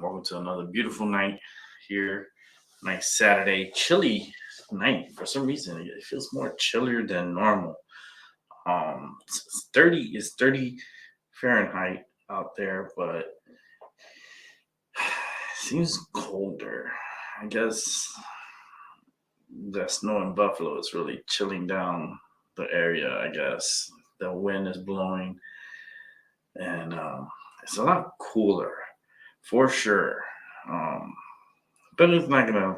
Welcome to another beautiful night here. Nice Saturday, chilly night. For some reason, it feels more chillier than normal. It's 30 Fahrenheit out there, but it seems colder. I guess the snow in Buffalo is really chilling down the area. I guess the wind is blowing, and it's a lot cooler for sure. Um, but it's not gonna.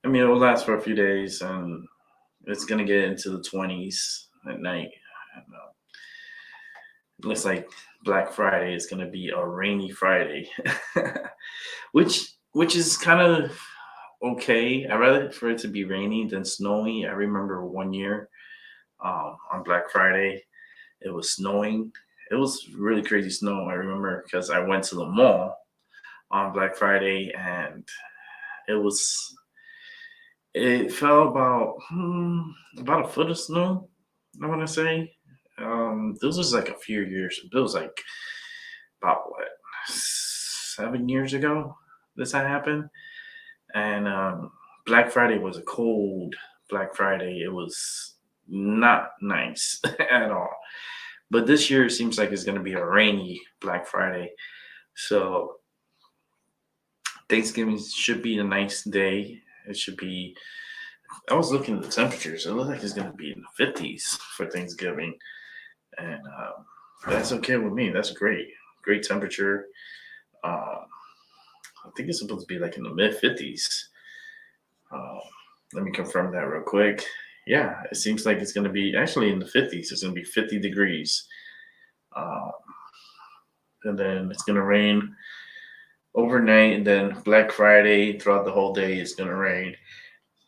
I mean, it will last for a few days, and it's gonna get into the 20s at night. And, it looks like Black Friday is gonna be a rainy Friday, which is kind of okay. I'd rather for it to be rainy than snowy. I remember one year on Black Friday, it was snowing. It was really crazy snow. I remember because I went to the mall on Black Friday, and it was it fell about a foot of snow. I want to say this was like a few years. It was like about what 7 years ago this had happened, and Black Friday was a cold Black Friday. It was not nice at all. But this year it seems like it's going to be a rainy Black Friday. So Thanksgiving should be a nice day. It should be. I was looking at the temperatures. It looks like it's going to be in the 50s for Thanksgiving, and that's okay with me. That's great. Great temperature. I think it's supposed to be like in the mid 50s. Let me confirm that real quick. Yeah, it seems like it's going to be actually in the 50s. It's going to be 50 degrees. And then it's going to rain overnight. And then Black Friday, throughout the whole day, it's going to rain.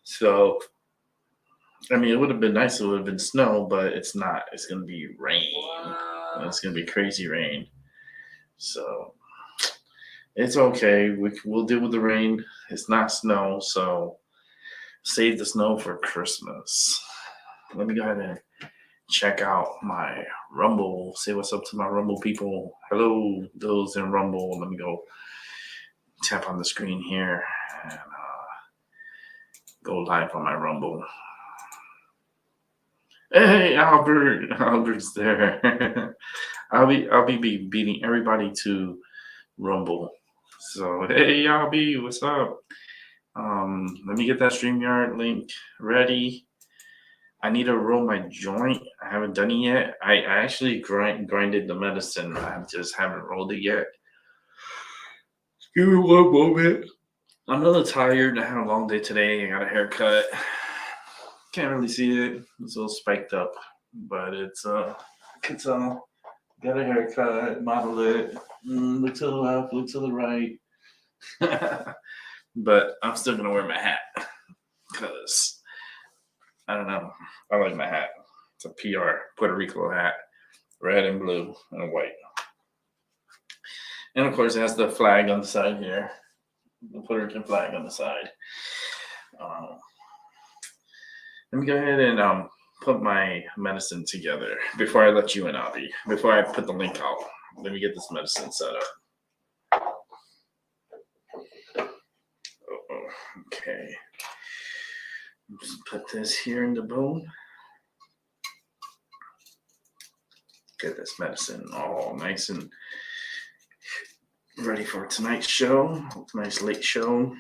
So, I mean, it would have been nice if it would have been snow, but it's not. It's going to be rain. It's going to be crazy rain. So, it's okay. We'll deal with the rain. It's not snow, so save the snow for Christmas. Let me go ahead and check out my Rumble. Say what's up to my Rumble people. Hello, those in Rumble. Let me go tap on the screen here and go live on my Rumble. Hey, Albert's there. I'll be beating everybody to Rumble. So hey, Albie, what's up? Let me get that StreamYard link ready. I need to roll my joint. I haven't done it yet. I actually grinded the medicine. I just haven't rolled it yet. Give me one moment. I'm a little tired. I had a long day today. I got a haircut. Can't really see it. It's a little spiked up, but it's got a haircut, model it. Look to the left, look to the right. But I'm still gonna wear my hat because I don't know. I like my hat. It's a PR Puerto Rico hat, red and blue and white. And of course, it has the flag on the side here, the Puerto Rican flag on the side. Let me go ahead and put my medicine together before I let you in, Abby. Before I put the link out, let me get this medicine set up. Okay. Just put this here in the bowl. Get this medicine all nice and ready for tonight's show. Tonight's late show.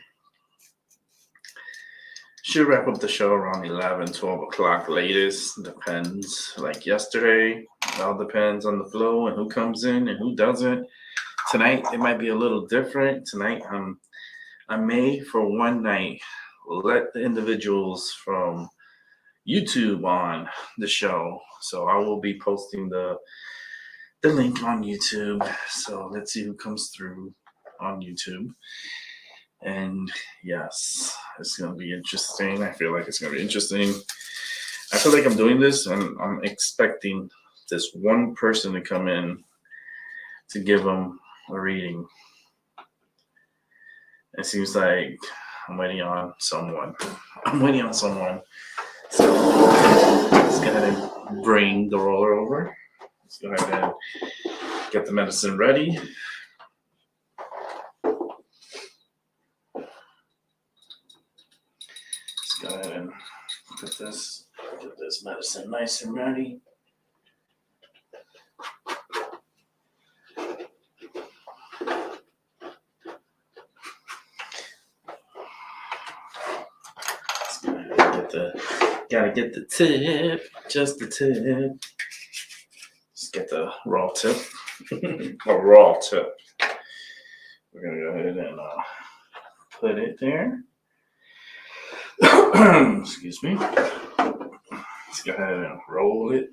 Should wrap up the show around 11, 12 o'clock latest. Depends. Like yesterday, it all depends on the flow and who comes in and who doesn't. Tonight, it might be a little different. Tonight, I may, for one night, let the individuals from YouTube on the show. So I will be posting the link on YouTube. So let's see who comes through on YouTube. And yes, it's going to be interesting. I feel like it's going to be interesting. I feel like I'm doing this and I'm expecting this one person to come in to give them a reading. It seems like I'm waiting on someone. So let's go ahead and bring the roller over. Let's go ahead and get the medicine ready. Let's get this medicine nice and ready. Gotta get the tip, just the tip. Let's get the raw tip. A raw tip. We're gonna go ahead and put it there. Excuse me. Let's go ahead and roll it.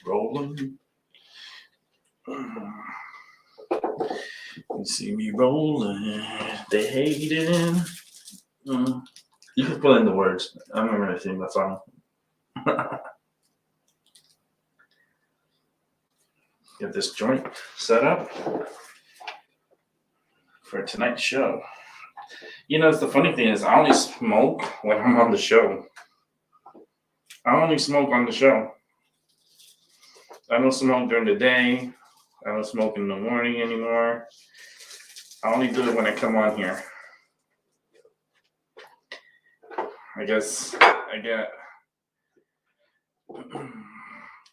Rolling. You see me rolling. They hate it. You can put in the words. I'm not gonna sing that song. Get this joint set up for tonight's show. You know, the funny thing is, I only smoke when I'm on the show. I only smoke on the show. I don't smoke during the day. I don't smoke in the morning anymore. I only do it when I come on here. I guess I get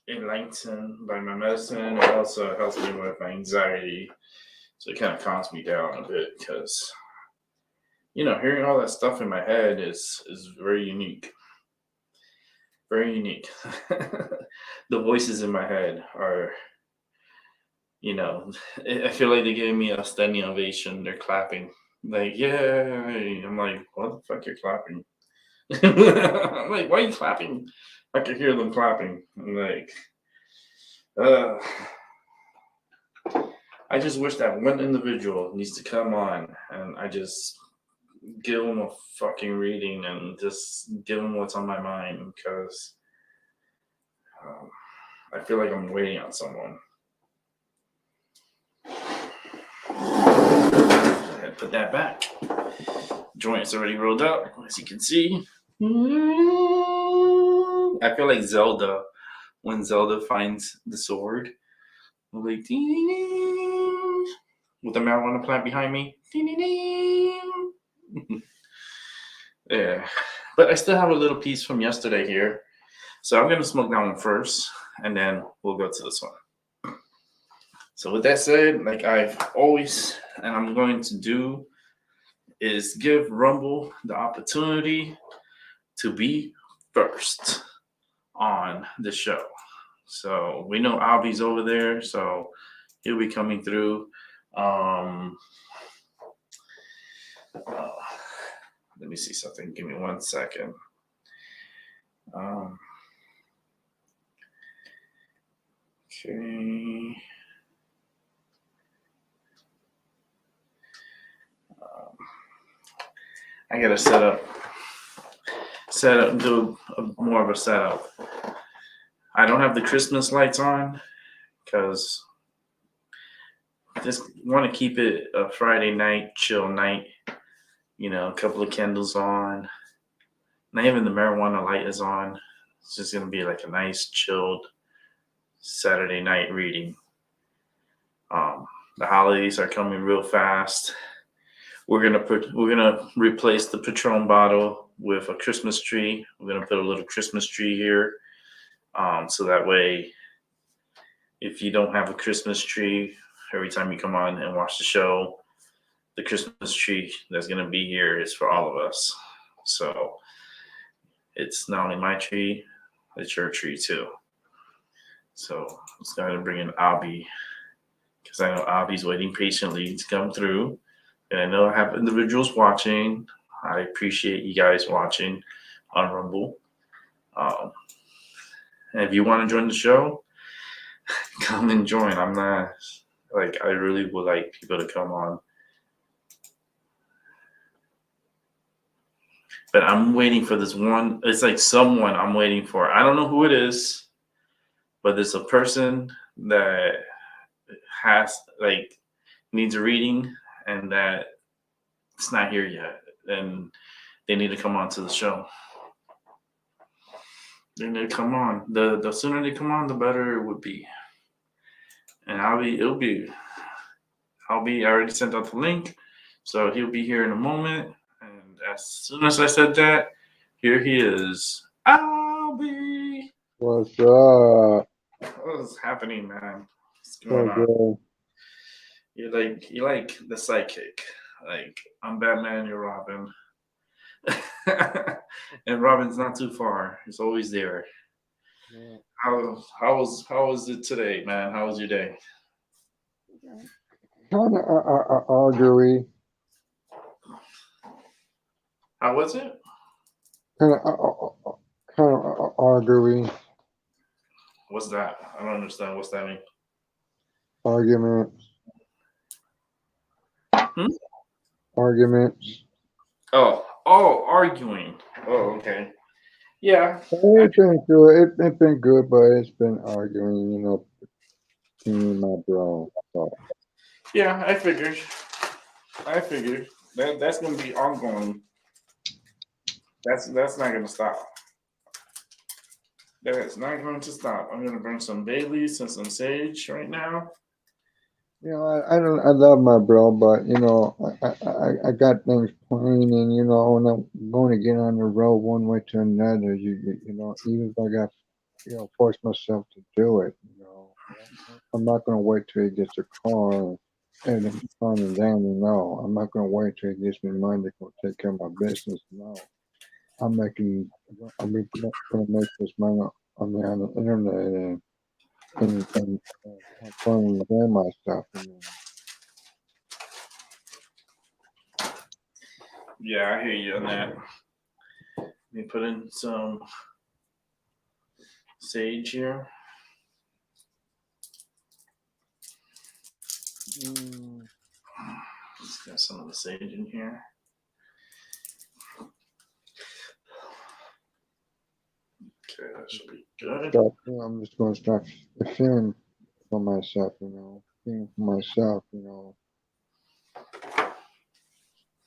enlightened by my medicine. It also helps me with my anxiety. So it kind of calms me down a bit because, you know, hearing all that stuff in my head is very unique. Very unique. The voices in my head are, you know, I feel like they gave me a standing ovation. They're clapping. Like, yay. I'm like, what the fuck you're clapping? I'm like, why are you clapping? I can hear them clapping. I'm like, I just wish that one individual needs to come on and I just give them a fucking reading and just give them what's on my mind because I feel like I'm waiting on someone. And put that back. Joint's already rolled up, as you can see. I feel like Zelda when Zelda finds the sword. Like, with the marijuana plant behind me. Yeah, but I still have a little piece from yesterday here, so I'm gonna smoke that one first, and then we'll go to this one. So with that said, like I've always and I'm going to do, is give Rumble the opportunity to be first on the show. So we know Albie's over there, so he'll be coming through. Let me see something. Give me 1 second. Okay. I gotta set up, do more of a setup. I don't have the Christmas lights on because I just want to keep it a Friday night, chill night. You know, a couple of candles on. Not even the marijuana light is on. It's just gonna be like a nice, chilled Saturday night reading. The holidays are coming real fast. We're gonna replace the Patron bottle with a Christmas tree. We're gonna put a little Christmas tree here, so that way, if you don't have a Christmas tree, every time you come on and watch the show, the Christmas tree that's gonna be here is for all of us. So it's not only my tree, it's your tree too. So let's go ahead and bring in Albie, because I know Albie's waiting patiently to come through. And I know I have individuals watching. I appreciate you guys watching on Rumble. And if you want to join the show, come and join. I'm not, like, I really would like people to come on. But I'm waiting for this one. It's like someone I'm waiting for. I don't know who it is, but there's a person that has, like, needs a reading and that it's not here yet. And they need to come on to the show. They need to come on. The sooner they come on, the better it would be. And I already sent out the link. So he'll be here in a moment. And as soon as I said that, here he is. Ah! Robbie. What's up? What's happening, man? What's going So on? good. You're like the sidekick. Like I'm Batman, you're Robin. And Robin's not too far. He's always there. Yeah. How was it today, man? How was your day? Kind of argue. How was it? Kind of argue. What's that? I don't understand. What's that mean? Arguments. Hmm? Arguments. Oh, arguing. Oh, okay. Yeah. It's been good. It's been good, but it's been arguing. Me and my bro. So Yeah, I figured. That's gonna be ongoing. That's not gonna stop. That is not going to stop. I'm gonna bring some Baileys and some sage right now. I love my bro, but I got things planned, and when I'm going to get on the road one way to another, even if I got force myself to do it. I'm not gonna wait till he gets a car and I'm finding down. I'm not gonna wait till he gives me money to go take care of my business. No, I'm making. Gonna make this money on the internet and have fun and enjoy myself. Yeah, I hear you on that. Let me put in some sage here. Let's get some of the sage in here. Okay, that should be good. I'm just gonna start feeling for myself. Feeling for myself.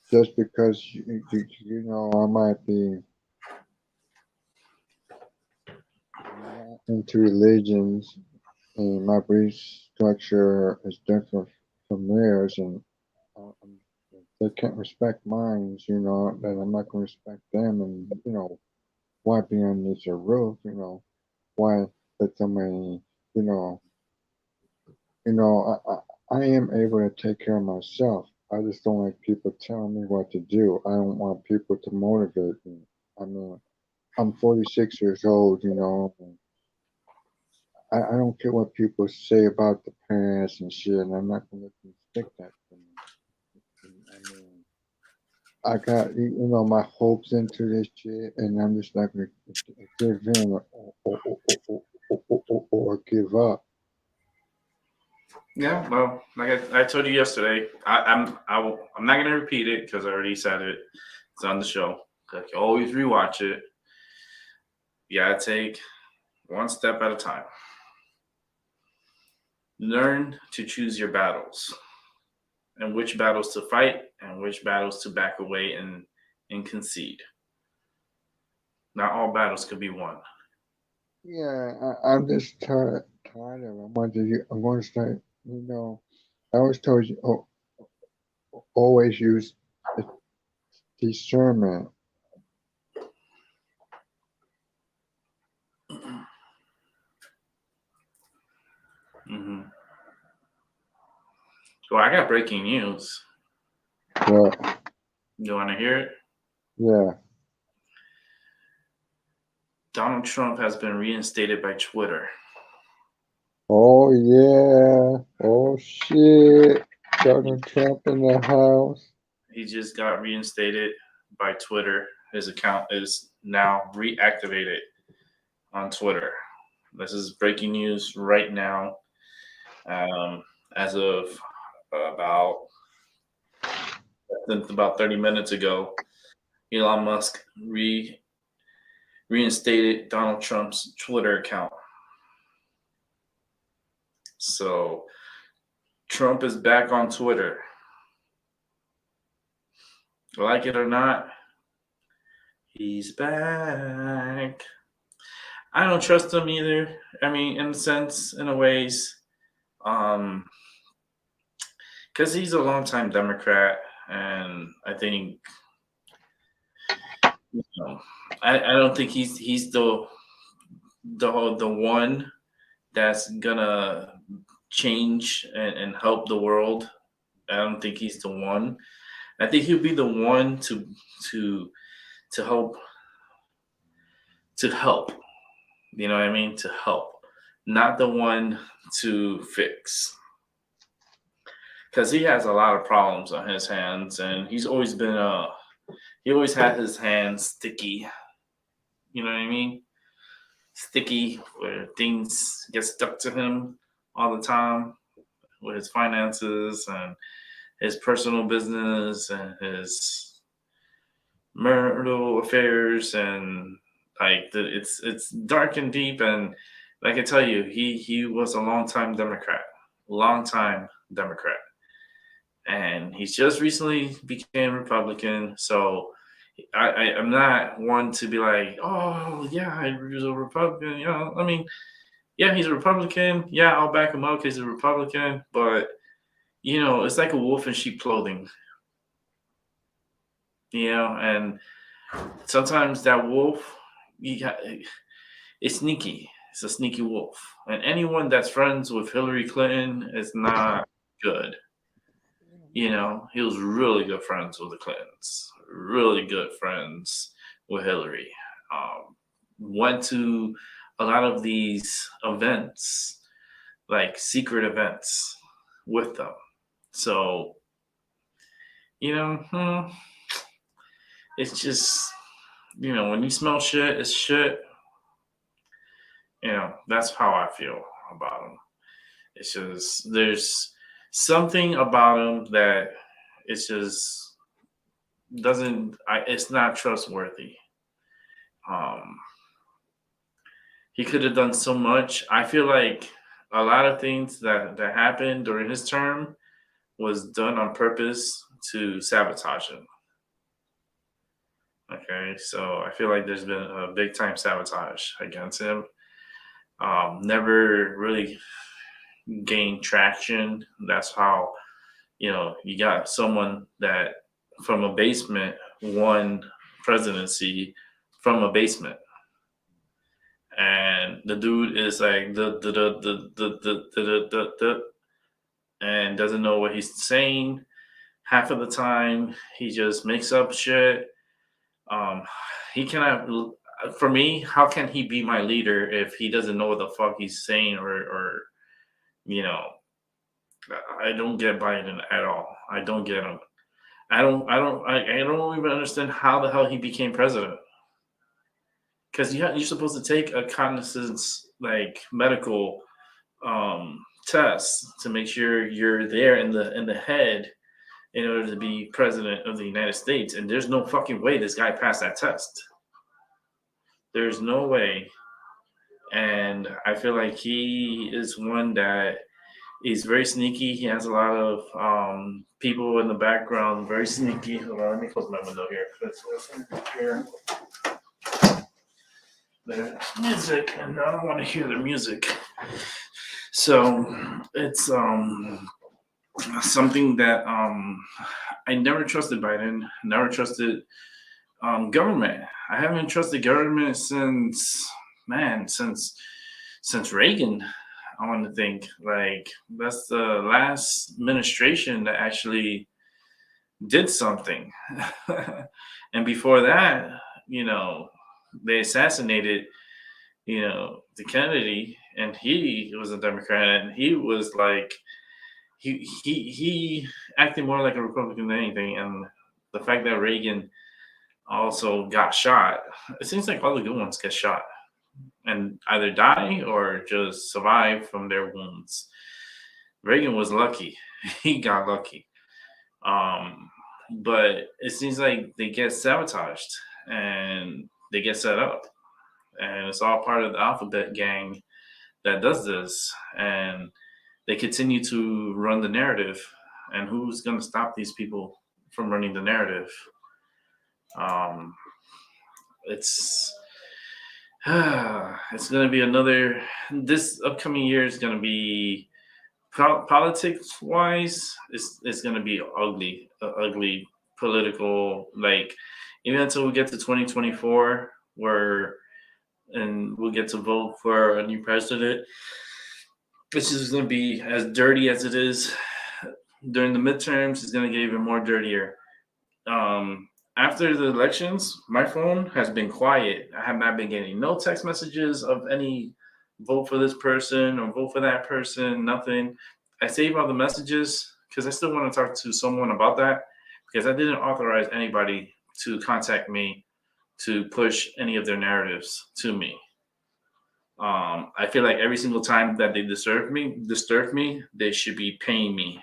Just because I might be not into religions and my belief structure is different from theirs, and they can't respect mine, then I'm not going to respect them, and why be underneath a roof, why let somebody, you know, I am able to take care of myself. I just don't like people telling me what to do. I don't want people to motivate me. I mean, I'm 46 years old, and I don't care what people say about the past and shit, and I'm not gonna let them stick that to me. I mean, I got my hopes into this shit, and I'm just not gonna give in or give up. Yeah, well, like I told you yesterday, I'm not gonna repeat it because I already said it. It's on the show. Like you always rewatch it. You gotta take one step at a time. Learn to choose your battles and which battles to fight and which battles to back away and concede. Not all battles could be won. Yeah, I'm just tired of it. I'm going to start. I always told you, always use discernment. Mm-hmm. Well, I got breaking news. Yeah, You want to hear it? yeah. Donald Trump has been reinstated by Twitter. Oh yeah. Oh shit. Donald Trump in the house. He just got reinstated by Twitter. His account is now reactivated on Twitter. This is breaking news right now. As of about about 30 minutes ago, Elon Musk reinstated Donald Trump's Twitter account. So Trump is back on Twitter. Like it or not, he's back. I don't trust him either. I mean, in a sense, in a ways, because he's a longtime Democrat, and I think I don't think he's the the one that's gonna change and help the world. I don't think he's the one. I think he'll be the one to to help to help. You know what I mean? To help, not the one to fix. Because he has a lot of problems on his hands, and he's always been he always had his hands sticky. You know what I mean? Sticky, where things get stuck to him all the time with his finances and his personal business and his marital affairs, and like it's dark and deep. And I can tell you, he was a long time Democrat, and he's just recently became Republican. So I'm not one to be like, oh yeah, he's a Republican. You know, I mean, yeah, he's a Republican. Yeah, I'll back him up because he's a Republican. But you know, it's like a wolf in sheep clothing. You know, and sometimes that wolf, you got, it's sneaky. It's a sneaky wolf, and anyone that's friends with Hillary Clinton is not good. You know, he was really good friends with the Clintons, really good friends with Hillary. Went to a lot of these events, like secret events, with them. So, you know, it's just, you know, when you smell shit, it's shit. You know, that's how I feel about him. It's just, there's something about him that it's just it's not trustworthy. Um, he could have done so much. I feel like a lot of things that happened during his term was done on purpose to sabotage him. Okay, so I feel like there's been a big time sabotage against him. Never really gained traction. That's how, you know, you got someone that from a basement won presidency from a basement, and the dude is like the and doesn't know what he's saying half of the time. He just makes up shit. Um, he cannot. For me, how can he be my leader if he doesn't know what the fuck he's saying, or you know, I don't get Biden at all. I don't get him. I don't even understand how the hell he became president. Because you're supposed to take a cognizance like medical test to make sure you're there in the head in order to be president of the United States. And there's no fucking way this guy passed that test. There's no way. And I feel like he is one that is very sneaky. He has a lot of people in the background, very sneaky. Hold on, let me close my window here. Here. The music, and I don't want to hear the music. So it's something that I never trusted Biden, never trusted government. I haven't trusted government since Reagan. I want to think like that's the last administration that actually did something. And before that, you know, they assassinated, you know, the Kennedy, and he was a Democrat, and he was like he acted more like a Republican than anything. And the fact that Reagan also got shot, it seems like all the good ones get shot and either die or just survive from their wounds. Reagan was lucky. He got lucky. But it seems like they get sabotaged and they get set up. And it's all part of the alphabet gang that does this. And they continue to run the narrative. And who's going to stop these people from running the narrative? It's it's going to be another. This upcoming year is going to be politics wise. It's going to be ugly, ugly political. Like even until we get to 2024, where and we'll get to vote for a new president. This is going to be as dirty as it is during the midterms. It's going to get even more dirtier. After the elections, my phone has been quiet. I have not been getting no text messages of any vote for this person or vote for that person, nothing. I save all the messages because I still want to talk to someone about that, because I didn't authorize anybody to contact me to push any of their narratives to me. I feel like every single time that they disturb me, they should be paying me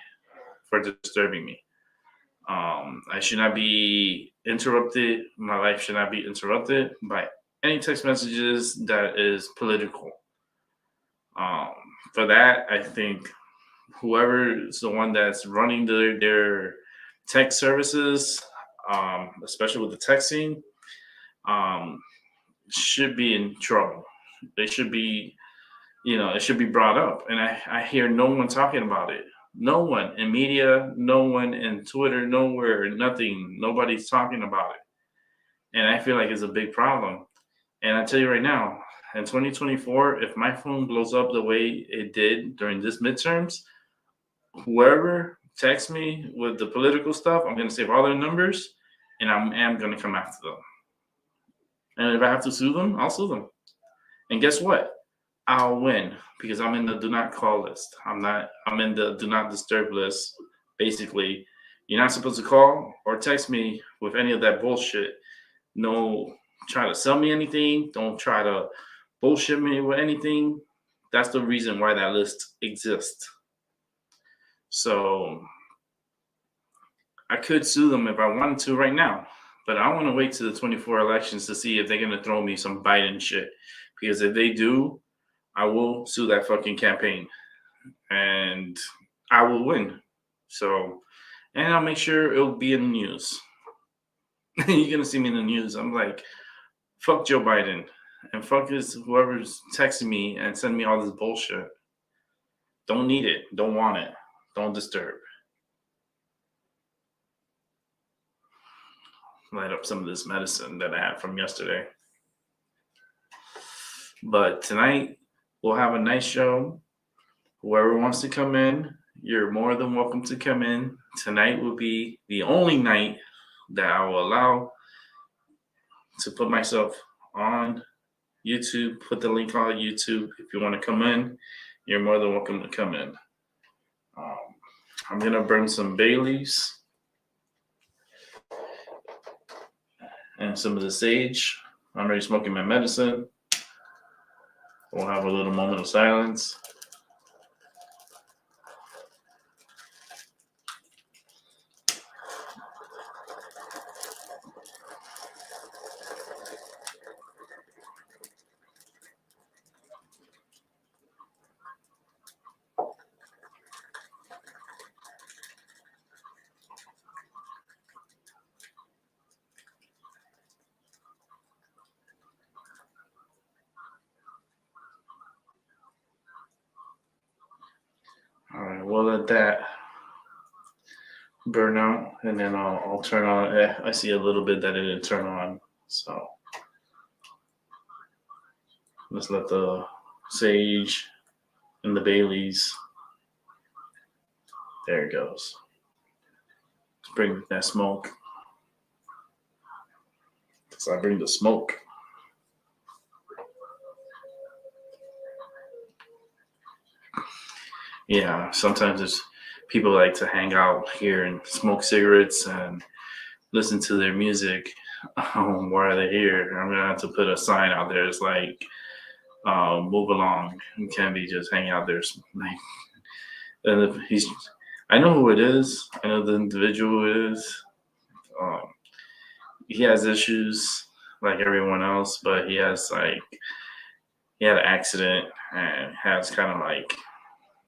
for disturbing me. I should not be interrupted. My life should not be interrupted by any text messages that is political. Um, for that, I think whoever is the one that's running their tech services, especially with the texting, um, should be in trouble. They should be, it should be brought up. And I hear no one talking about it. No one in media, no one in Twitter, nowhere, nothing. Nobody's talking about it. And I feel like it's a big problem. And I tell you right now, in 2024, if my phone blows up the way it did during this midterms, whoever texts me with the political stuff, I'm going to save all their numbers and I am going to come after them. And if I have to sue them, I'll sue them. And guess what? I'll win because I'm in the do not call list. I'm in the do not disturb list. Basically, you're not supposed to call or text me with any of that bullshit. No, try to sell me anything. Don't try to bullshit me with anything. That's the reason why that list exists. So I could sue them if I wanted to right now, but I want to wait to the 24 elections to see if they're going to throw me some Biden shit. Because if they do, I will sue that fucking campaign and I will win. So, and I'll make sure it'll be in the news. You're going to see me in the news. I'm like, fuck Joe Biden and fuck whoever's texting me and sending me all this bullshit. Don't need it. Don't want it. Don't disturb. Light up some of this medicine that I had from yesterday. But tonight, we'll have a nice show. Whoever wants to come in, you're more than welcome to come in. Tonight will be the only night that I will allow to put myself on YouTube. Put the link on YouTube. If you want to come in, you're more than welcome to come in. I'm going to burn some Baileys and some of the sage. I'm already smoking my medicine. We'll have a little moment of silence. All right, we'll let that burn out, and then I'll turn on. I see a little bit that it didn't turn on, so let's let the sage and the Baileys. There it goes. Let's bring that smoke. So I bring the smoke. Yeah, sometimes it's people like to hang out here and smoke cigarettes and listen to their music while they're here. I'm gonna have to put a sign out there. It's like, move along. You can't be just hanging out there. Like, and if I know who it is. I know the individual who it is. He has issues like everyone else, but he had an accident and has kind of like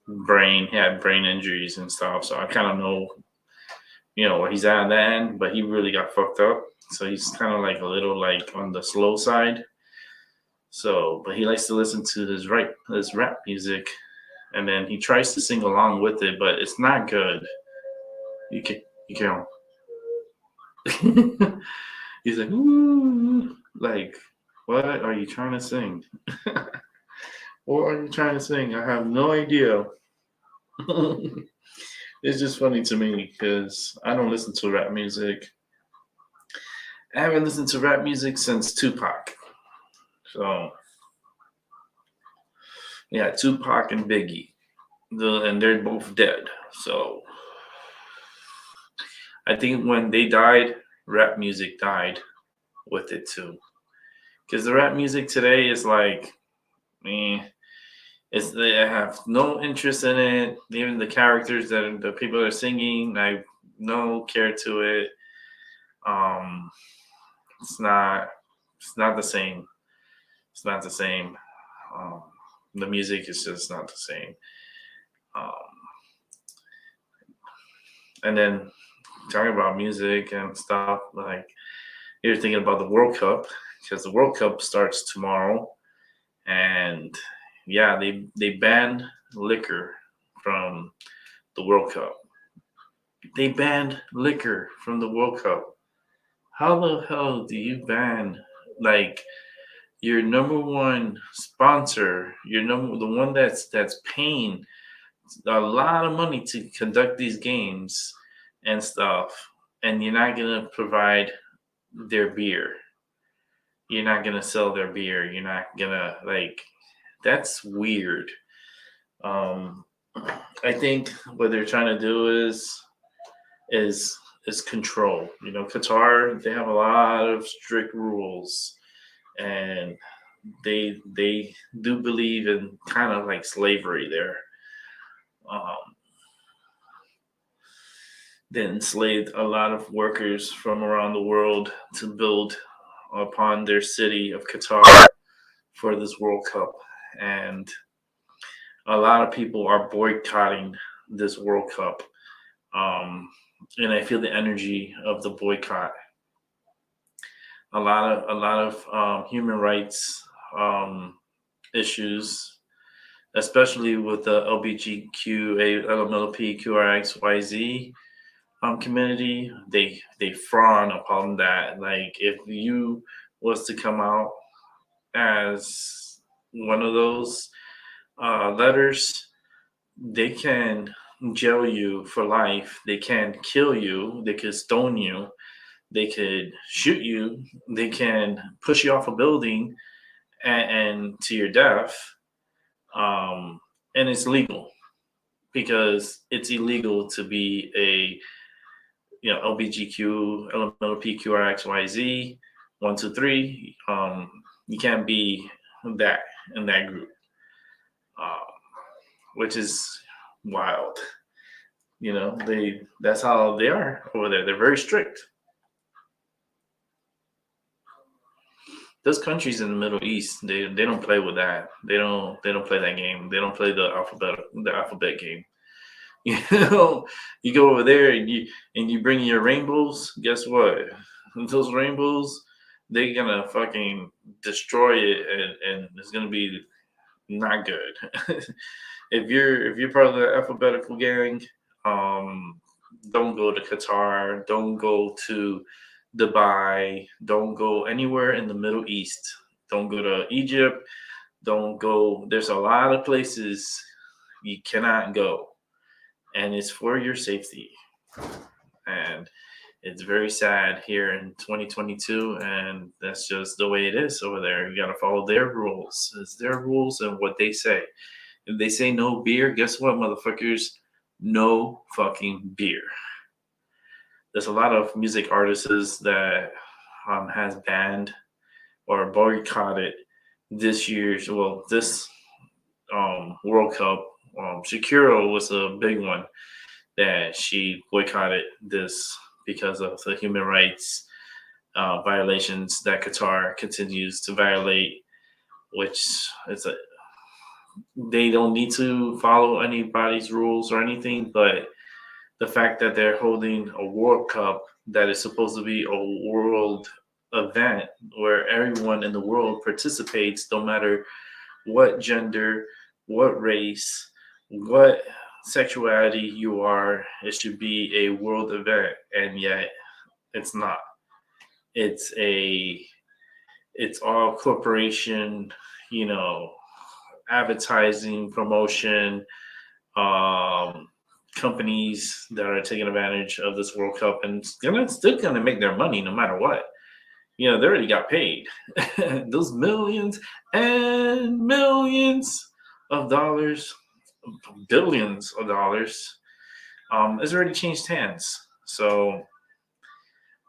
he had brain injuries and stuff. So I kind of know, where he's at that end, but he really got fucked up. So he's kind of like a little like on the slow side. So, but he likes to listen to his rap music, and then he tries to sing along with it, but it's not good. You can't. He's like, ooh, like What are you trying to sing? What are you trying to sing? I have no idea. It's just funny to me because I don't listen to rap music. I haven't listened to rap music since Tupac. So yeah, Tupac and Biggie. And they're both dead. So I think when they died, rap music died with it too. Because the rap music today is like, man, they have no interest in it. Even the characters that the people are singing, I no care to it. Um, it's not, it's not the same. It's not the same. Um, the music is just not the same. Um, and then talking about music and stuff, like you're thinking about the World Cup because the World Cup starts tomorrow, and yeah, they banned liquor from the World Cup. They banned liquor from the World Cup. How the hell do you ban like your number one sponsor, the one that's paying a lot of money to conduct these games and stuff, and you're not gonna provide their beer. You're not gonna sell their beer. You're not gonna like. That's weird. Um, I think what they're trying to do is is control. You know, Qatar, they have a lot of strict rules, and they do believe in kind of like slavery there. Um, they enslaved a lot of workers from around the world to build upon their city of Qatar for this World Cup, and a lot of people are boycotting this World Cup. And I feel the energy of the boycott. A lot of human rights issues, especially with the LBGQA, LMLPQRXYZ community. They frown upon that. Like if you was to come out as one of those letters, they can jail you for life. They can kill you. They could stone you. They could shoot you. They can push you off a building and to your death. Um, and it's legal because it's illegal to be a LBGQ, LMLPQRXYZ, 123. You can't be that in that group, um, which is wild. You know, that's how they are over there. They're very strict. Those countries in the Middle East, they don't play with that. They don't play that game. They don't play the alphabet game. You know, you go over there and you bring your rainbows. Guess what? Those rainbows, they're gonna fucking destroy it, and it's gonna be not good. If you're part of the alphabetical gang, um, don't go to Qatar. Don't go to Dubai. Don't go anywhere in the Middle East. Don't go to Egypt. Don't go. There's a lot of places you cannot go, and it's for your safety. And it's very sad here in 2022, and that's just the way it is over there. You got to follow their rules. It's their rules and what they say. If they say no beer, guess what, motherfuckers? No fucking beer. There's a lot of music artists that has banned or boycotted this World Cup. Shakira was a big one that she boycotted this because of the human rights violations that Qatar continues to violate, which they don't need to follow anybody's rules or anything, but the fact that they're holding a World Cup that is supposed to be a world event where everyone in the world participates, no matter what gender, what race, what sexuality you are, it should be a world event, and yet it's not. It's a it's all corporation, advertising, promotion, um, companies that are taking advantage of this World Cup, and still gonna make their money no matter what. They already got paid. Those millions and millions of dollars, billions of dollars, has already changed hands. So,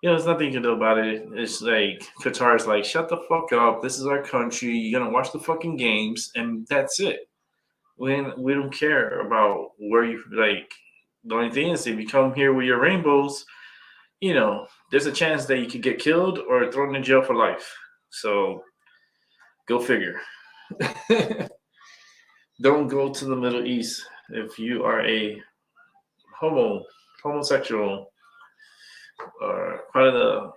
there's nothing you can do about it. It's like Qatar's like, shut the fuck up. This is our country. You're gonna watch the fucking games, and that's it. We don't care about where you like. The only thing is, if you come here with your rainbows, there's a chance that you could get killed or thrown in jail for life. So go figure. Don't go to the Middle East if you are a homosexual, or part of the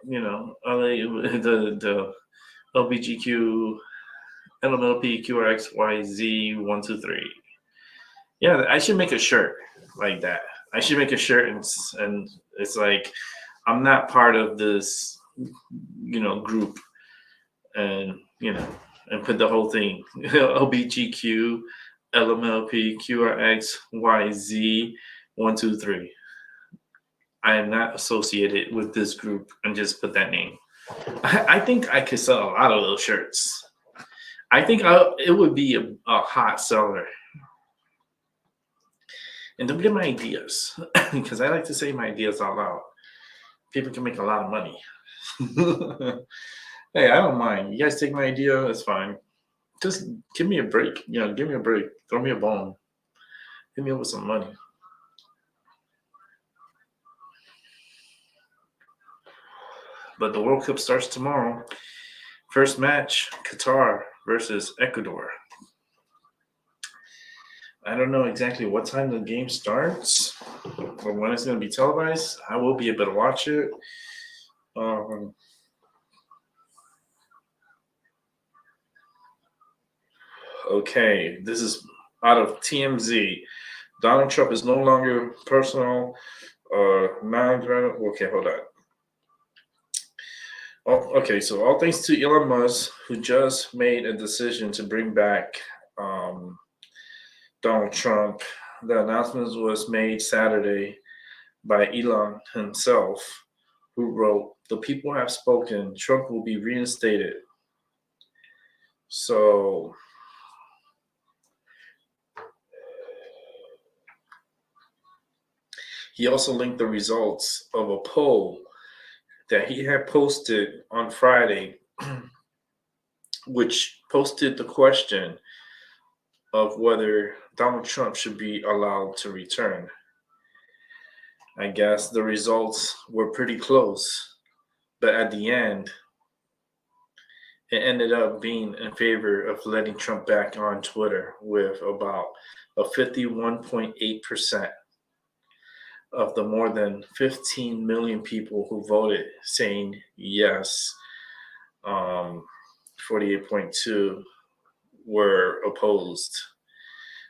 LBGQ, LMLP, QRXYZ 123. Yeah, I should make a shirt like that. I should make a shirt and it's like, I'm not part of this, group, and and put the whole thing LBGQ, LMLP, QRXYZ 123. I am not associated with this group, and just put that name. I think I could sell a lot of those shirts. I think it would be a hot seller. And don't get my ideas, because I like to say my ideas out loud. People can make a lot of money. Hey, I don't mind. You guys take my idea, that's fine. Just give me a break. Give me a break. Throw me a bone. Hit me up with some money. But the World Cup starts tomorrow. First match, Qatar versus Ecuador. I don't know exactly what time the game starts or when it's going to be televised. I will be able to watch it. Okay, this is out of TMZ. Donald Trump is no longer personal or non-threatening. Okay, hold on. Okay, so all thanks to Elon Musk, who just made a decision to bring back Donald Trump. The announcement was made Saturday by Elon himself, who wrote, "The people have spoken. Trump will be reinstated." So he also linked the results of a poll that he had posted on Friday, which posted the question of whether Donald Trump should be allowed to return. I guess the results were pretty close, but at the end, it ended up being in favor of letting Trump back on Twitter, with about a 51.8% of the more than 15 million people who voted saying yes. 48.2 were opposed.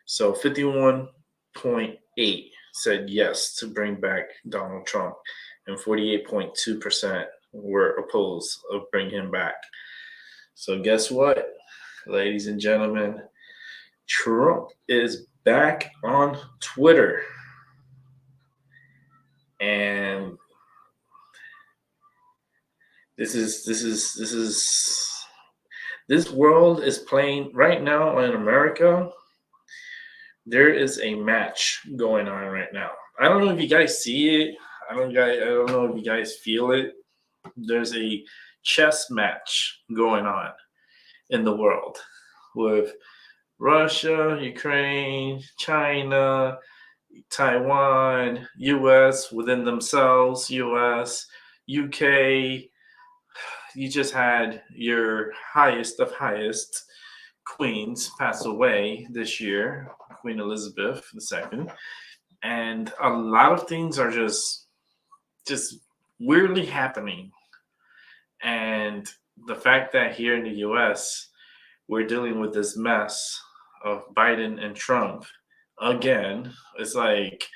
So 51.8 said yes to bring back Donald Trump, and 48.2% were opposed of bringing him back. So guess what, ladies and gentlemen? Trump is back on Twitter. And this world is playing right now in America. There is a match going on right now. I don't know if you guys see it. I don't know if you guys feel it. There's a chess match going on in the world with Russia, Ukraine, China, Taiwan, US within themselves, US, UK. You just had your highest of highest queens pass away this year, Queen Elizabeth II. And a lot of things are just weirdly happening. And the fact that here in the US, we're dealing with this mess of Biden and Trump again, it's like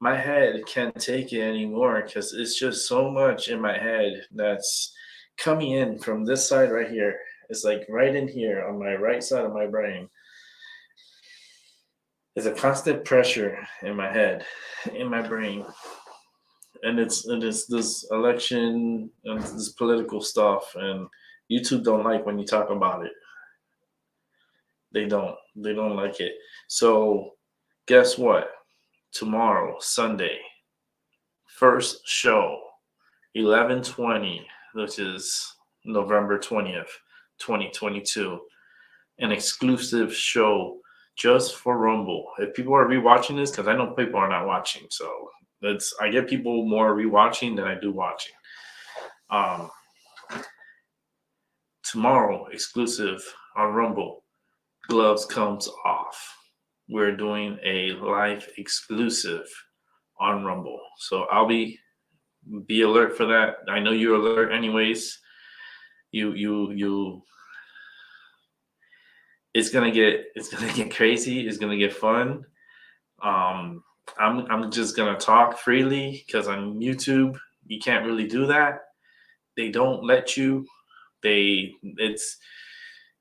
my head can't take it anymore, because it's just so much in my head that's coming in from this side right here. It's like right in here on my right side of my brain. There's a constant pressure in my head, in my brain. And it's this election and this political stuff, and YouTube don't like when you talk about it. They don't like it. So guess what? Tomorrow, Sunday, first show, 11/20, which is November 20th, 2022, an exclusive show just for Rumble. If people are rewatching this, because I know people are not watching, so I get people more rewatching than I do watching. Tomorrow, exclusive on Rumble, Gloves comes off. We're doing a live exclusive on Rumble, so I'll be alert for that. I know you're alert anyways. You. It's gonna get crazy. It's gonna get fun. I'm just gonna talk freely because on YouTube you can't really do that. They don't let you.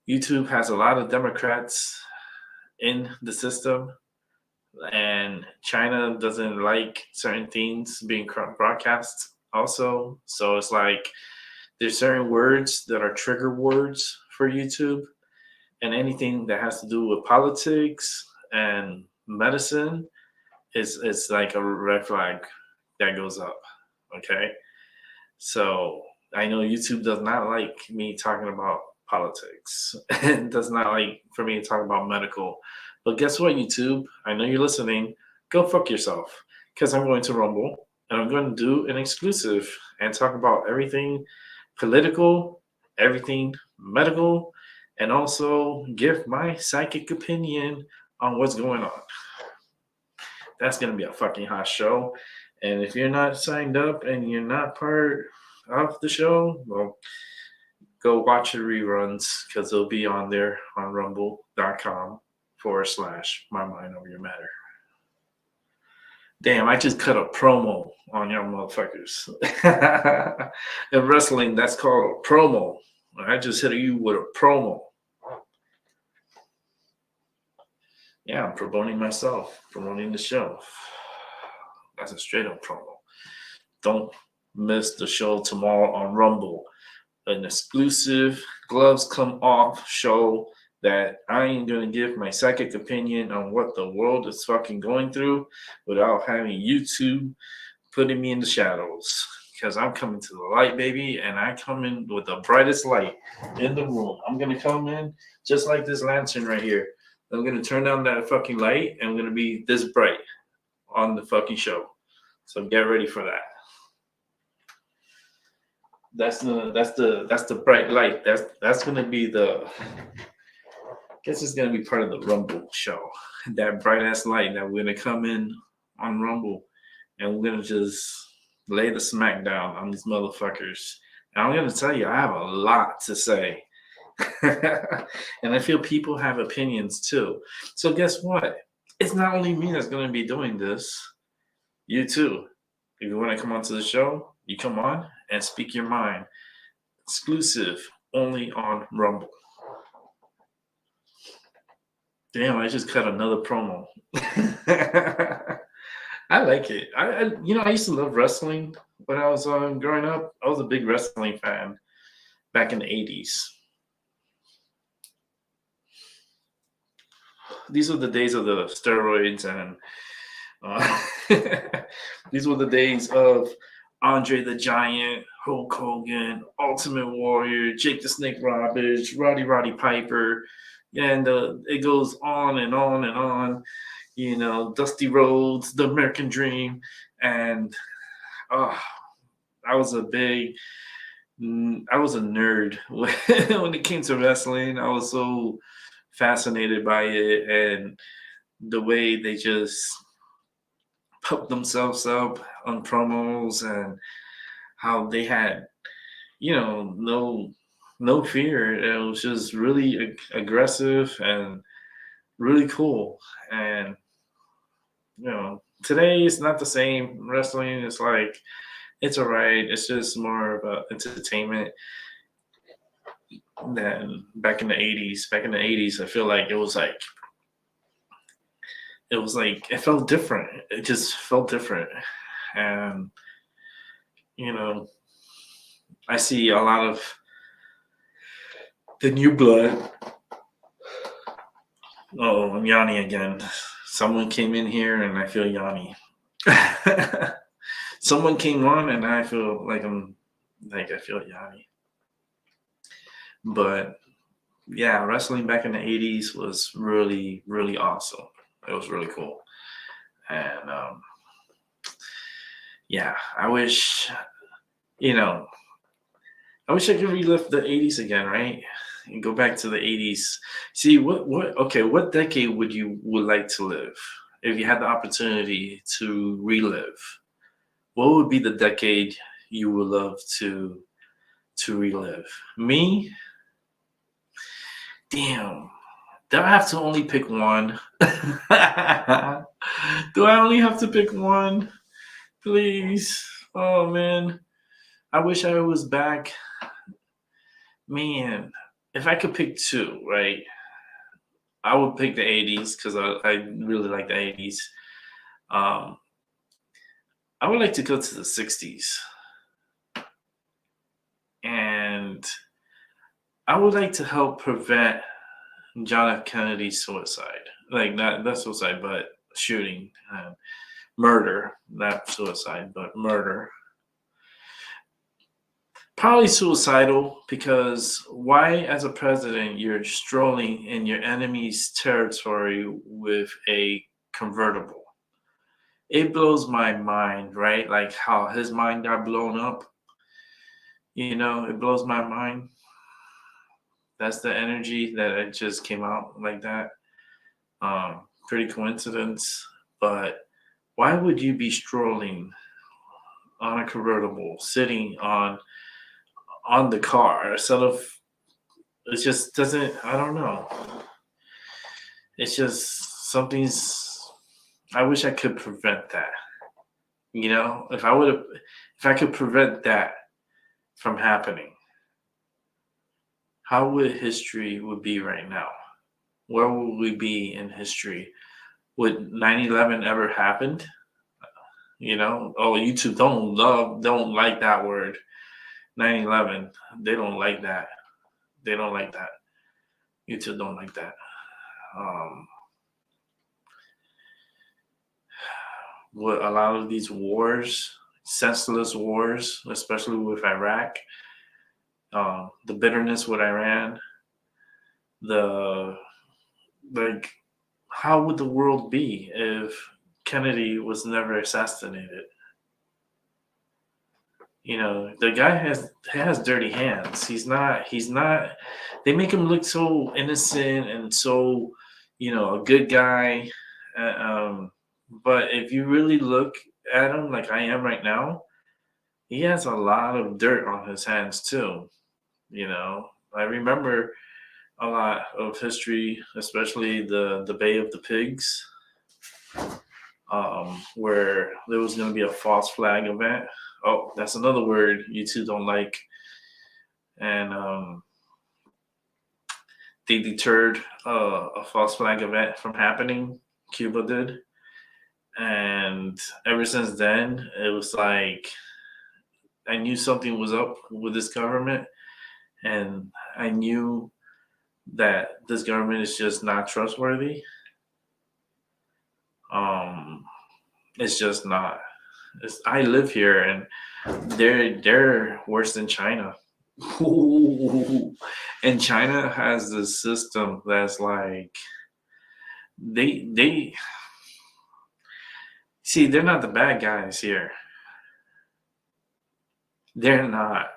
YouTube has a lot of Democrats in the system, and China doesn't like certain things being broadcast also. So it's like there's certain words that are trigger words for YouTube, and anything that has to do with politics and medicine is like a red flag that goes up. Okay. So I know YouTube does not like me talking about politics. It does not like for me to talk about medical. But guess what, YouTube? I know you're listening. Go fuck yourself. Because I'm going to Rumble and I'm going to do an exclusive and talk about everything political, everything medical, and also give my psychic opinion on what's going on. That's going to be a fucking hot show. And if you're not signed up and you're not part of the show, well, go watch the reruns because they'll be on there on rumble.com/MyMindoverYourMatter. Damn, I just cut a promo on y'all motherfuckers. In wrestling, that's called a promo. I just hit you with a promo. Yeah, I'm promoting myself, promoting the show. That's a straight up promo. Don't miss the show tomorrow on Rumble. An exclusive Gloves Come Off show that I ain't going to give my psychic opinion on what the world is fucking going through without having YouTube putting me in the shadows. Because I'm coming to the light, baby, and I come in with the brightest light in the room. I'm going to come in just like this lantern right here. I'm going to turn down that fucking light, and I'm going to be this bright on the fucking show. So get ready for that. That's the bright light. That's going to be I guess it's going to be part of the Rumble show. That bright ass light that we're going to come in on Rumble, and we're going to just lay the smack down on these motherfuckers. And I'm going to tell you, I have a lot to say. And I feel people have opinions too. So guess what? It's not only me that's going to be doing this. You too. If you want to come onto the show, you come on and speak your mind. Exclusive, only on Rumble. Damn, I just cut another promo. I like it. I used to love wrestling when I was growing up. I was a big wrestling fan back in the 80s. These were the days of the steroids, and these were the days of Andre the Giant, Hulk Hogan, Ultimate Warrior, Jake the Snake Roberts, Roddy Piper, and it goes on and on and on. Dusty Rhodes, The American Dream, and I was a nerd when it came to wrestling. I was so fascinated by it and the way they just pump themselves up on promos and how they had, no fear. It was just really aggressive and really cool. And, today it's not the same. Wrestling is like It's all right. It's just more about entertainment than back in the 80s. Back in the 80s, I feel like it felt different. It just felt different. And, you know, I see a lot of the new blood. Oh, I'm yawning again. Someone came in here and I feel yawny. Someone came on and I feel like I feel yawny. But yeah, wrestling back in the 80s was really, really awesome. It was really cool. And yeah, I wish I wish I could relive the 80s again, right? And go back to the 80s. See what decade would like to live if you had the opportunity to relive? What would be the decade you would love to relive? Me? Damn. Do I have to only pick one? Do I only have to pick one? Please. Oh man. I wish I was back. Man, if I could pick two, right? I would pick the 80s because I really like the 80s. Um, I would like to go to the 60s. And I would like to help prevent John F. Kennedy's suicide. Like, not suicide, but shooting. Murder. Not suicide, but murder. Probably suicidal, because why, as a president, you're strolling in your enemy's territory with a convertible? It blows my mind, right? Like how his mind got blown up. It blows my mind. That's the energy that it just came out like that. Pretty coincidence. But why would you be strolling on a convertible, sitting on the car instead of? It just doesn't. I don't know. It's just something's. I wish I could prevent that. If I could prevent that from happening, how would history would be right now? Where would we be in history? Would 9/11 ever happened? Oh, YouTube don't like that word. 9/11. They don't like that. They don't like that. YouTube don't like that. With a lot of these wars, senseless wars, especially with Iraq, the bitterness with Iran, how would the world be if Kennedy was never assassinated? The guy has dirty hands. He's not. They make him look so innocent and so, a good guy. But if you really look at him like I am right now, he has a lot of dirt on his hands too. I remember a lot of history, especially the Bay of the Pigs, where there was going to be a false flag event. Oh, that's another word you two don't like. And they deterred a false flag event from happening. Cuba did. And ever since then, it was like I knew something was up with this government. And I knew that this government is just not trustworthy. It's just not. I live here, and they're worse than China. And China has this system that's like they see, they're not the bad guys here. They're not.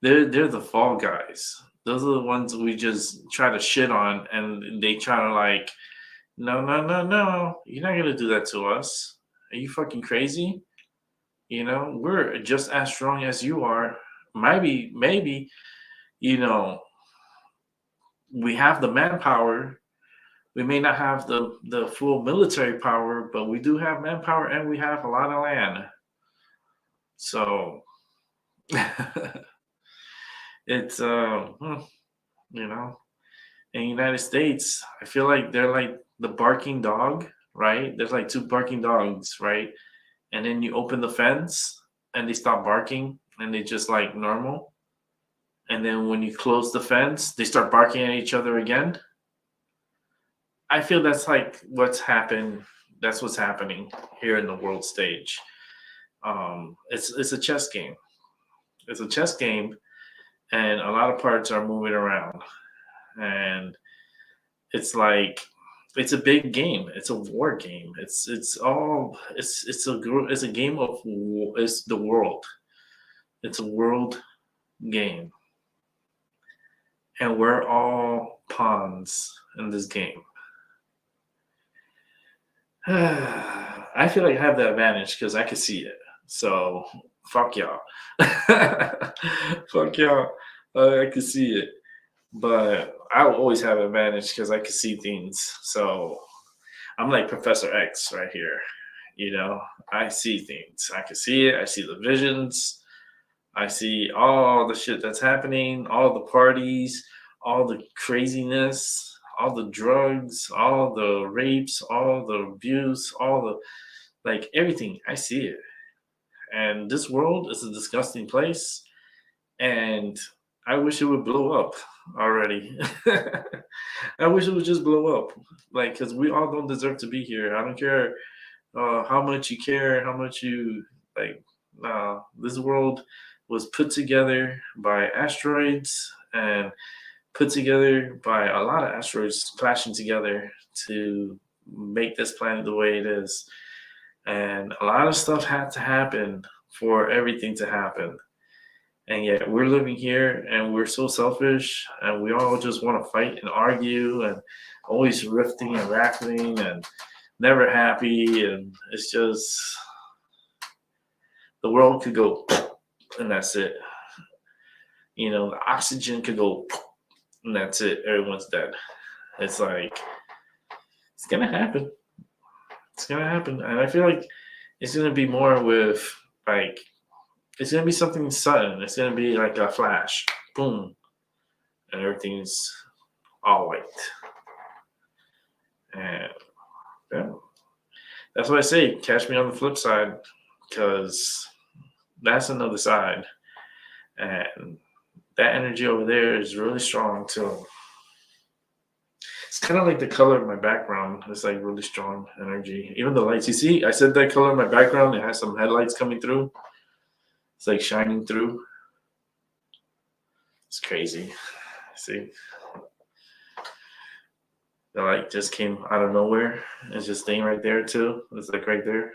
They're the fall guys. Those are the ones we just try to shit on, and they try to like, no, you're not gonna do that to us. Are you fucking crazy? We're just as strong as you are. Maybe, we have the manpower. We may not have the full military power, but we do have manpower and we have a lot of land. So it's you know, in the United States, I feel like they're like the barking dog, right? There's like two barking dogs, right? And then you open the fence and they stop barking and they just like normal. And then when you close the fence, they start barking at each other again. I feel that's like what's happened. That's what's happening here in the world stage. It's a chess game. It's a chess game, and a lot of parts are moving around, and it's like it's a big game. It's a war game. It's a game of it's the world. It's a world game, and we're all pawns in this game. I feel like I have the advantage because I can see it. So fuck y'all. Fuck y'all. I can see it. But I will always have an advantage because I can see things. So I'm like Professor X right here. You know, I see things. I can see it. I see the visions. I see all the shit that's happening, all the parties, all the craziness, all the drugs, all the rapes, all the abuse, all the like everything. I see it. And this world is a disgusting place. And I wish it would blow up already. I wish it would just blow up. Like, because we all don't deserve to be here. I don't care how much you care, how much you like. This world was put together by asteroids and put together by a lot of asteroids clashing together to make this planet the way it is. And a lot of stuff had to happen for everything to happen. And yet we're living here and we're so selfish and we all just want to fight and argue and always rifting and rattling and never happy. And it's just the world could go and that's it. You know, the oxygen could go and that's it. Everyone's dead. It's like, it's going to happen. It's going to happen. And I feel like it's going to be more with like, it's going to be something sudden. It's going to be like a flash. Boom. And everything's all white. And yeah, that's what I say. Catch me on the flip side because that's another side. And that energy over there is really strong too. It's kind of like the color of my background. It's like really strong energy. Even the lights. You see, I said that color in my background. It has some headlights coming through. It's like shining through. It's crazy. See? The light just came out of nowhere. It's just staying right there too. It's like right there.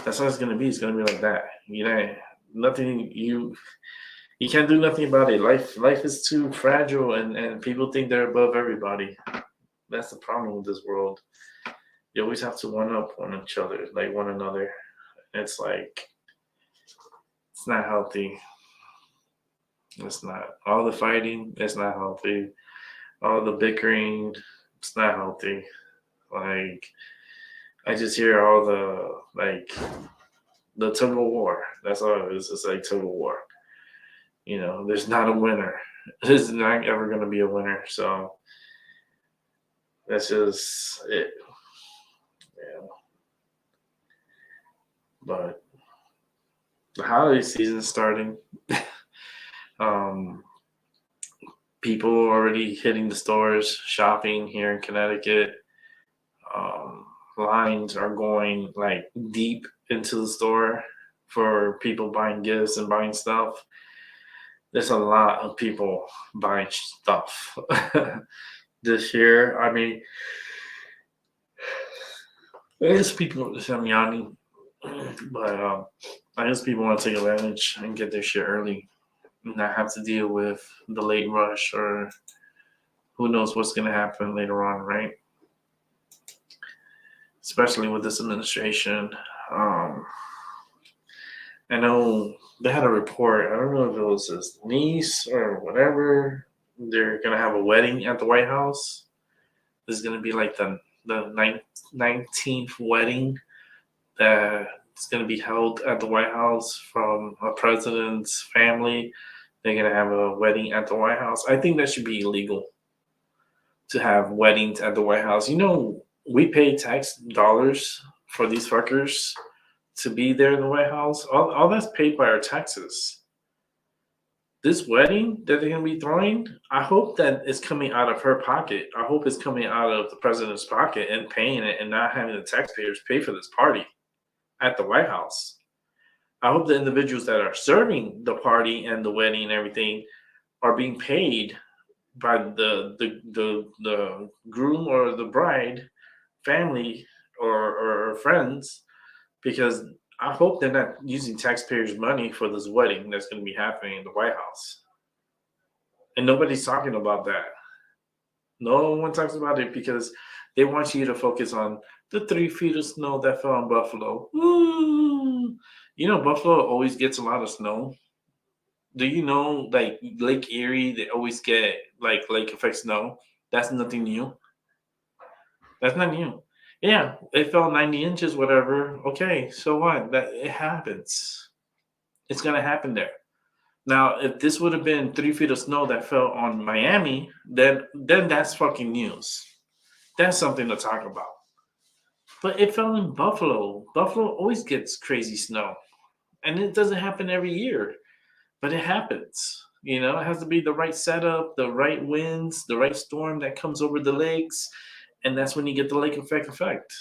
That's how it's gonna be. It's gonna be like that. You know, nothing you can't do nothing about it. Life is too fragile and people think they're above everybody. That's the problem with this world. You always have to one up on each other, like one another. It's like it's not healthy. It's not. All the fighting, it's not healthy. All the bickering, it's not healthy. Like I just hear all the tug of war. That's all it is. It's like tug of war. You know, there's not a winner. There's not ever going to be a winner. So that's just it. Yeah. But the holiday season's starting. People already hitting the stores, shopping here in Connecticut. Lines are going like deep into the store for people buying gifts and buying stuff. There's a lot of people buying stuff this year. I mean, there's people, I'm yawning, but I guess people want to take advantage and get their shit early and not have to deal with the late rush or who knows what's going to happen later on, right? Especially with this administration. I know they had a report. I don't know if it was his niece or whatever. They're going to have a wedding at the White House. This is going to be like the 19th wedding that It's going to be held at the White House from a president's family. They're going to have a wedding at the White House. I think that should be illegal to have weddings at the White House. You know, we pay tax dollars for these fuckers to be there in the White House. All that's paid by our taxes. This wedding that they're going to be throwing, I hope that it's coming out of her pocket. I hope it's coming out of the president's pocket and paying it and not having the taxpayers pay for this party at the White House. I hope the individuals that are serving the party and the wedding and everything are being paid by the groom or the bride family or friends, because I hope they're not using taxpayers' money for this wedding that's going to be happening in the White House. And nobody's talking about that. No one talks about it because they want you to focus on the 3 feet of snow that fell on Buffalo. Ooh. You know, Buffalo always gets a lot of snow. Do you know, like Lake Erie, they always get like lake effect snow? That's nothing new. That's not new. Yeah, it fell 90 inches, whatever. Okay, so what? That it happens. It's gonna happen there. Now, if this would have been 3 feet of snow that fell on Miami, then that's fucking news. That's something to talk about. But it fell in Buffalo. Buffalo always gets crazy snow, and it doesn't happen every year, but it happens. You know, it has to be the right setup, the right winds, the right storm that comes over the lakes, and that's when you get the lake effect.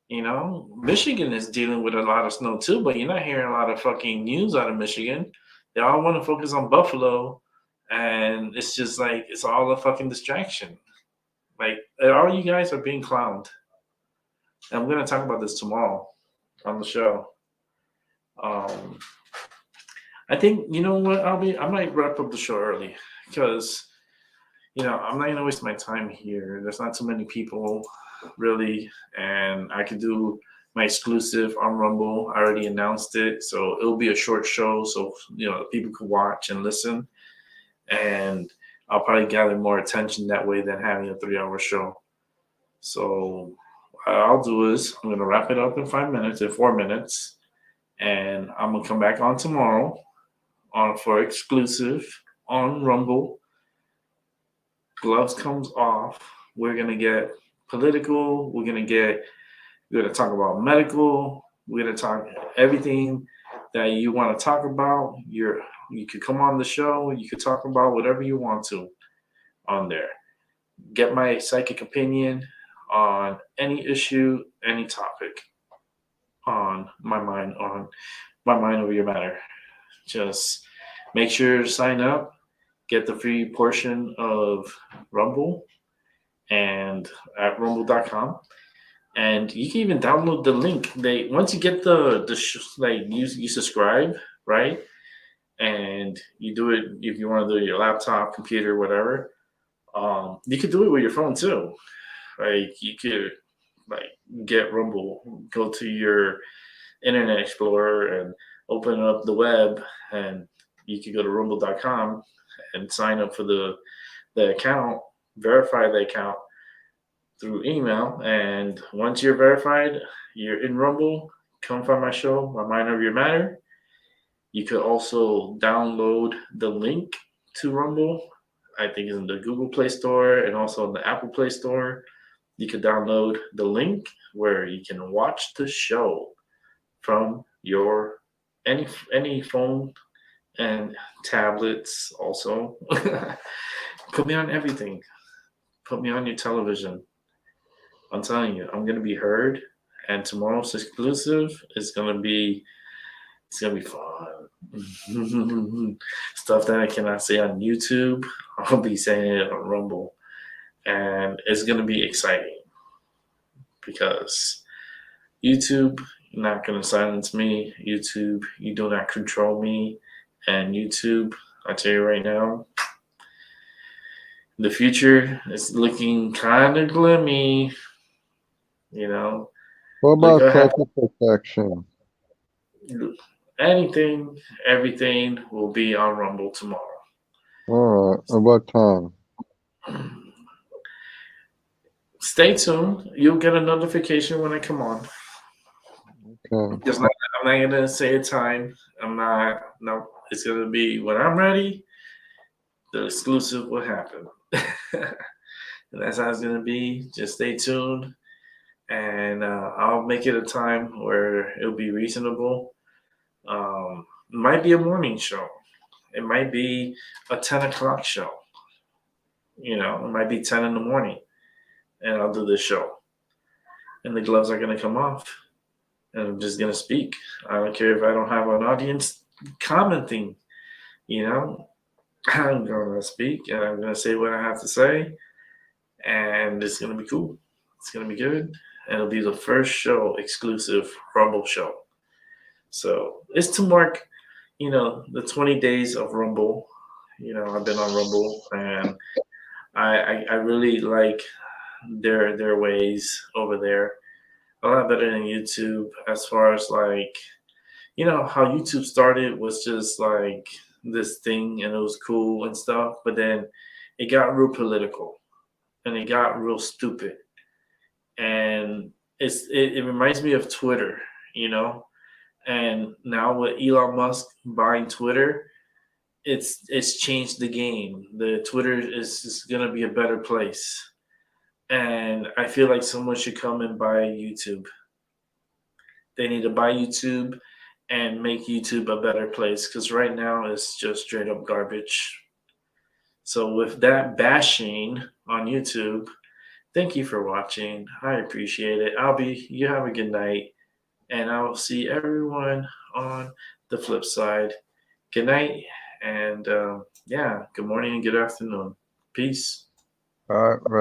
You know, Michigan is dealing with a lot of snow too, but you're not hearing a lot of fucking news out of Michigan. They all want to focus on Buffalo, and it's just like it's all a fucking distraction. Like all you guys are being clowned. And I'm gonna talk about this tomorrow on the show. I think you know what I might wrap up the show early because I'm not gonna waste my time here. There's not too many people really, and I could do my exclusive on Rumble. I already announced it, so it'll be a short show, so people could watch and listen, and I'll probably gather more attention that way than having a 3-hour show. So what I'll do is I'm gonna wrap it up in 4 minutes, and I'm gonna come back on tomorrow for exclusive on Rumble. Gloves comes off. We're gonna get political. We're gonna talk about medical. We're gonna talk everything that you want to talk about. You could come on the show. You could talk about whatever you want to on there. Get my psychic opinion on any issue, any topic on my mind over your matter. Just make sure to sign up. Get the free portion of Rumble and at rumble.com. And you can even download the link. Once you get you subscribe, right? And you do it if you want to do your laptop, computer, whatever. You could do it with your phone too. Like you could get Rumble, go to your Internet Explorer and open up the web, and you could go to rumble.com and sign up for the account, verify the account through email. And once you're verified, you're in Rumble. Come find my show, My Mind Over Your Matter. You could also download the link to Rumble. I think it's in the Google Play Store and also in the Apple Play Store. You could download the link where you can watch the show from your any phone and tablets also. Put me on everything. Put me on your television. I'm telling you, I'm gonna be heard, and tomorrow's exclusive is gonna be fun. Stuff that I cannot say on YouTube, I'll be saying it on Rumble, and it's gonna be exciting because YouTube, you're not gonna silence me. YouTube, you do not control me, and YouTube, I tell you right now, the future is looking kind of gloomy. What about psychic protection? Anything, everything will be on Rumble tomorrow. All right. About time? Stay tuned. You'll get a notification when I come on. Okay. I'm not gonna say a time. I'm not. No, it's gonna be when I'm ready. The exclusive will happen, and that's how it's gonna be. Just stay tuned, and I'll make it a time where it'll be reasonable. It might be a morning show. It might be a 10 o'clock show. It might be 10 in the morning, and I'll do this show, and the gloves are gonna come off, and I'm just gonna speak. I don't care if I don't have an audience commenting. You know, I'm gonna speak, and I'm gonna say what I have to say, and it's gonna be cool. It's gonna be good, and it'll be the first show exclusive Rumble show. So it's to mark, the 20 days of Rumble. I've been on Rumble, and I really like their ways over there. A lot better than YouTube, as far as like, how YouTube started was just like this thing, and it was cool and stuff, but then it got real political, and it got real stupid, and it reminds me of Twitter, you know. And now with Elon Musk buying Twitter, it's changed the game. The Twitter is gonna be a better place, and I feel like someone should come and buy YouTube. They need to buy YouTube and make YouTube a better place, because right now it's just straight up garbage. So with that bashing on YouTube, thank you for watching. I appreciate it. You have a good night, and I'll see everyone on the flip side. Good night, and yeah, good morning and good afternoon. Peace. All right.